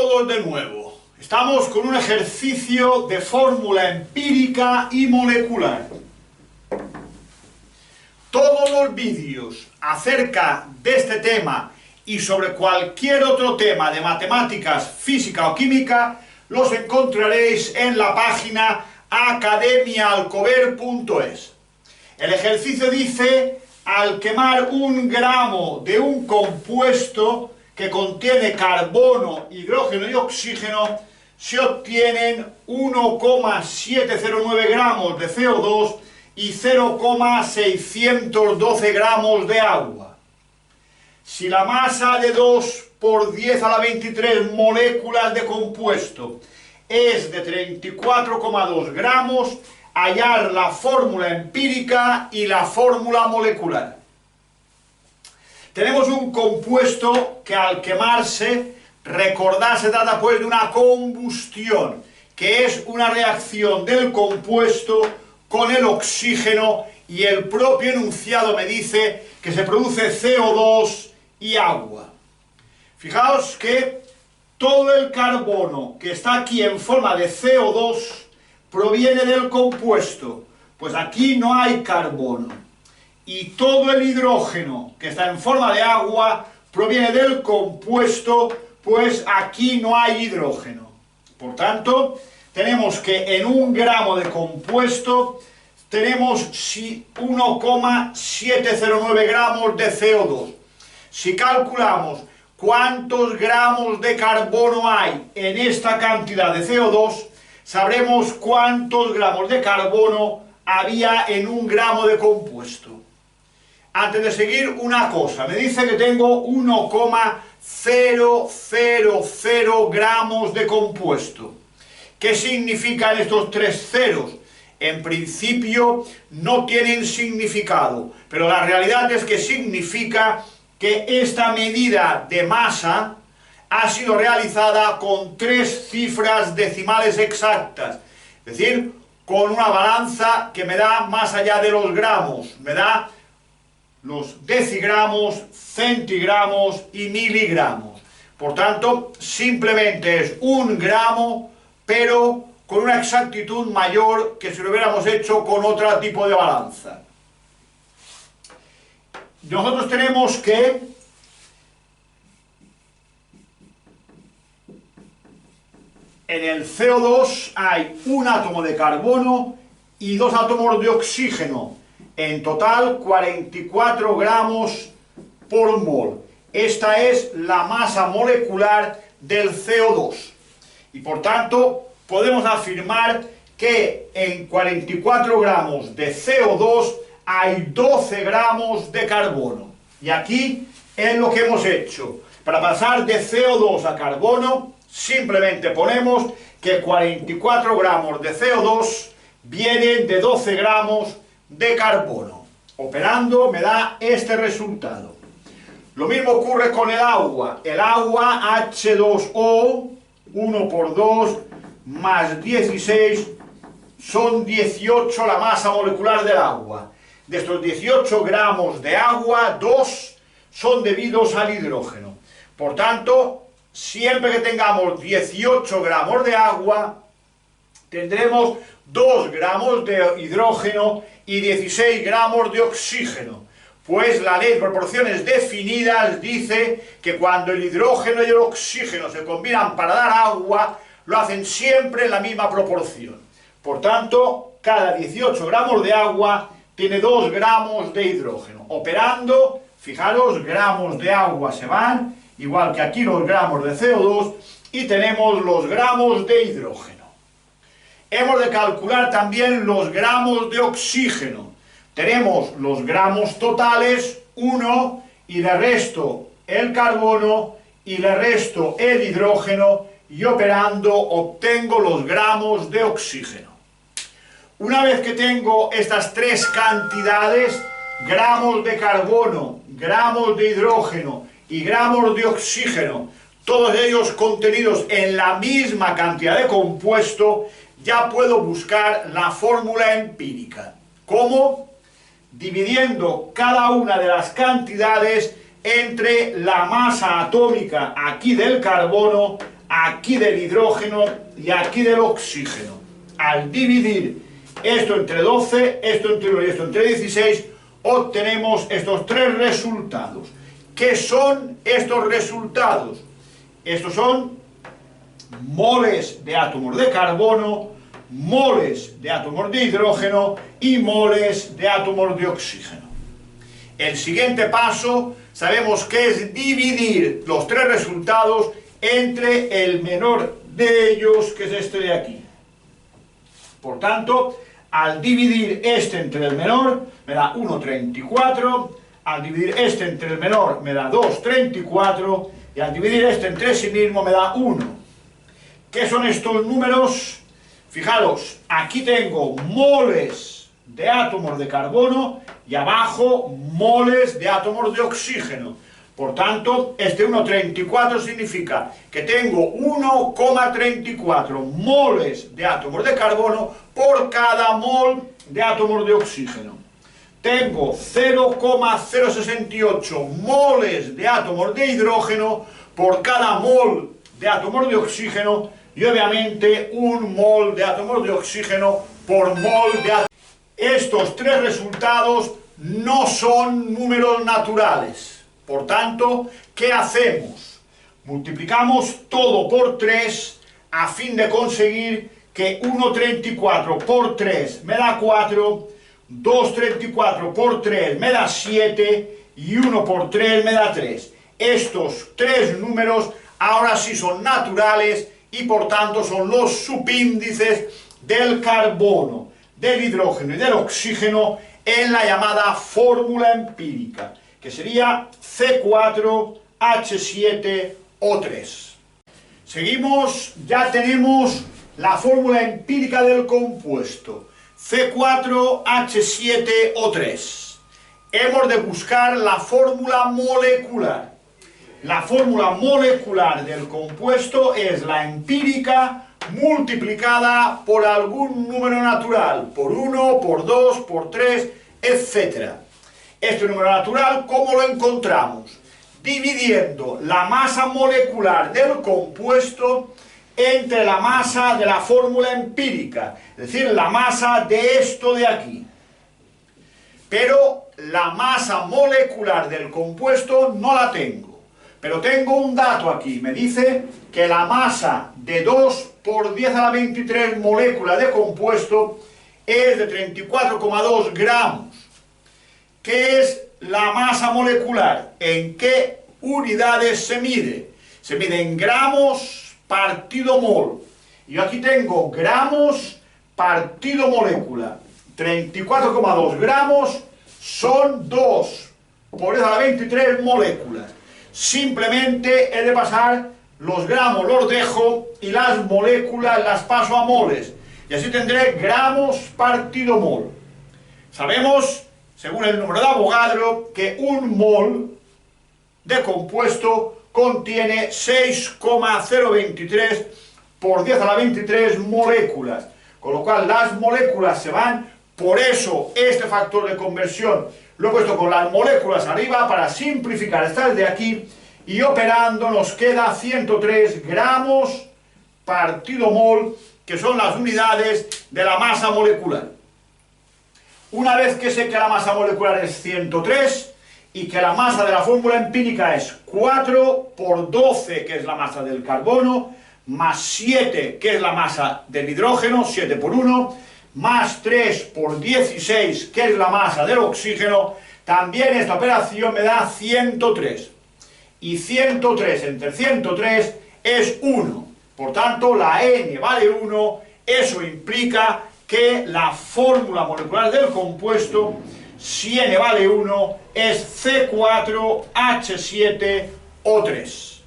todos de nuevo. Estamos con un ejercicio de fórmula empírica y molecular. Todos los vídeos acerca de este tema y sobre cualquier otro tema de matemáticas, física o química los encontraréis en la página academiaalcover.es. El ejercicio dice: al quemar 1 gramo de un compuesto que contiene carbono, hidrógeno y oxígeno, se obtienen 1,709 gramos de CO2 y 0,612 gramos de agua. Si la masa de 2 por 10 a la 23 moléculas de compuesto es de 34,2 gramos, hallar la fórmula empírica y la fórmula molecular. Tenemos un compuesto que al quemarse, recordad, se trata pues de una combustión, que es una reacción del compuesto con el oxígeno, y el propio enunciado me dice que se produce CO2 y agua. Fijaos que todo el carbono que está aquí en forma de CO2 proviene del compuesto, pues aquí no hay carbono. Y todo el hidrógeno que está en forma de agua proviene del compuesto, pues aquí no hay hidrógeno. Por tenemos que en 1 gramo de compuesto tenemos 1,709 gramos de CO2. Si calculamos cuántos gramos de carbono hay en esta cantidad de CO2, sabremos cuántos gramos de carbono había en 1 gramo de compuesto. Antes de seguir, una cosa, me dice que tengo 1,000 gramos de compuesto. ¿Qué significan estos 3 ceros? En principio no tienen significado, pero la realidad es que significa que esta medida de masa ha sido realizada con 3 cifras decimales exactas, es decir, con una balanza que me da más allá de los gramos, me da los decigramos, centigramos y miligramos. Por tanto, simplemente es 1 gramo, pero con una exactitud mayor que si lo hubiéramos hecho con otro tipo de balanza. Nosotros tenemos que en el CO2 hay 1 átomo de carbono y 2 átomos de oxígeno. En total 44 gramos por mol. Esta es la masa molecular del CO2. Y por tanto podemos afirmar que en 44 gramos de CO2 hay 12 gramos de carbono. Y aquí es lo que hemos hecho. Para pasar de CO2 a carbono, simplemente ponemos que 44 gramos de CO2 vienen de 12 gramos de carbono. Operando me da este resultado. Lo mismo ocurre con el agua. El agua H2O, 1 por 2 más 16, son 18 la masa molecular del agua. De estos 18 gramos de agua, 2 son debidos al hidrógeno. Por tanto, siempre que tengamos 18 gramos de agua, tendremos 2 gramos de hidrógeno y 16 gramos de oxígeno. Pues la ley de proporciones definidas dice que cuando el hidrógeno y el oxígeno se combinan para dar agua, lo hacen siempre en la misma proporción. Por tanto, cada 18 gramos de agua tiene 2 gramos de hidrógeno. Operando, fijaros, gramos de agua se van, igual que aquí los gramos de CO2, y tenemos los gramos de hidrógeno. Hemos de calcular también los gramos de oxígeno. Tenemos los gramos totales, 1, y le resto el carbono, y le resto el hidrógeno, y operando obtengo los gramos de oxígeno. Una vez que tengo estas 3 cantidades, gramos de carbono, gramos de hidrógeno y gramos de oxígeno, todos ellos contenidos en la misma cantidad de compuesto, ya puedo buscar la fórmula empírica. ¿Cómo? Dividiendo cada una de las cantidades entre la masa atómica aquí del carbono, aquí del hidrógeno y aquí del oxígeno. Al dividir esto entre 12, esto entre 1 y esto entre 16, obtenemos estos tres resultados. ¿Qué son estos resultados? Estos son moles de átomos de carbono, moles de átomos de hidrógeno y moles de átomos de oxígeno. El siguiente paso sabemos que es dividir los tres resultados entre el menor de ellos, que es este de aquí. Por tanto, al dividir este entre el menor me da 1,34, al dividir este entre el menor me da 2,34 y al dividir este entre sí mismo me da 1. ¿Qué son estos números? Fijaros, aquí tengo moles de átomos de carbono y abajo moles de átomos de oxígeno. Por tanto, este 1,34 significa que tengo 1,34 moles de átomos de carbono por cada mol de átomos de oxígeno. Tengo 0,068 moles de átomos de hidrógeno por cada mol de átomos de oxígeno y obviamente un mol de átomos de oxígeno por mol de átomos. Estos tres resultados no son números naturales. Por tanto, ¿qué hacemos? Multiplicamos todo por 3 a fin de conseguir que 1,34 por 3 me da 4, 2,34 por 3 me da 7 y 1 por 3 me da 3. Estos tres números ahora sí son naturales y por tanto son los subíndices del carbono, del hidrógeno y del oxígeno en la llamada fórmula empírica, que sería C4H7O3. Seguimos, ya tenemos la fórmula empírica del compuesto, C4H7O3. Hemos de buscar la fórmula molecular. La fórmula molecular del compuesto es la empírica multiplicada por algún número natural, por 1, por 2, por 3, etc. Este número natural, ¿cómo lo encontramos? Dividiendo la masa molecular del compuesto entre la masa de la fórmula empírica, es decir, la masa de esto de aquí. Pero la masa molecular del compuesto no la tengo. Pero tengo un dato aquí, me dice que la masa de 2 por 10 a la 23 moléculas de compuesto es de 34,2 gramos. ¿Qué es la masa molecular? ¿En qué unidades se mide? Se mide en gramos partido mol. Y yo aquí tengo gramos partido molécula. 34,2 gramos son 2 por 10 a la 23 moléculas. Simplemente he de pasar los gramos, los dejo y las moléculas las paso a moles. Y así tendré gramos partido mol. Sabemos, según el número de Avogadro, que un mol de compuesto contiene 6,023 por 10 a la 23 moléculas. Con lo cual las moléculas se van, por eso este factor de conversión lo he puesto con las moléculas arriba para simplificar estas de aquí y operando nos queda 103 gramos partido mol, que son las unidades de la masa molecular. Una vez que sé que la masa molecular es 103 y que la masa de la fórmula empírica es 4 por 12, que es la masa del carbono, más 7, que es la masa del hidrógeno, 7 por 1, más 3 por 16, que es la masa del oxígeno, también esta operación me da 103. Y 103 entre 103 es 1. Por tanto, la N vale 1. Eso implica que la fórmula molecular del compuesto, si N vale 1, es C4H7O3.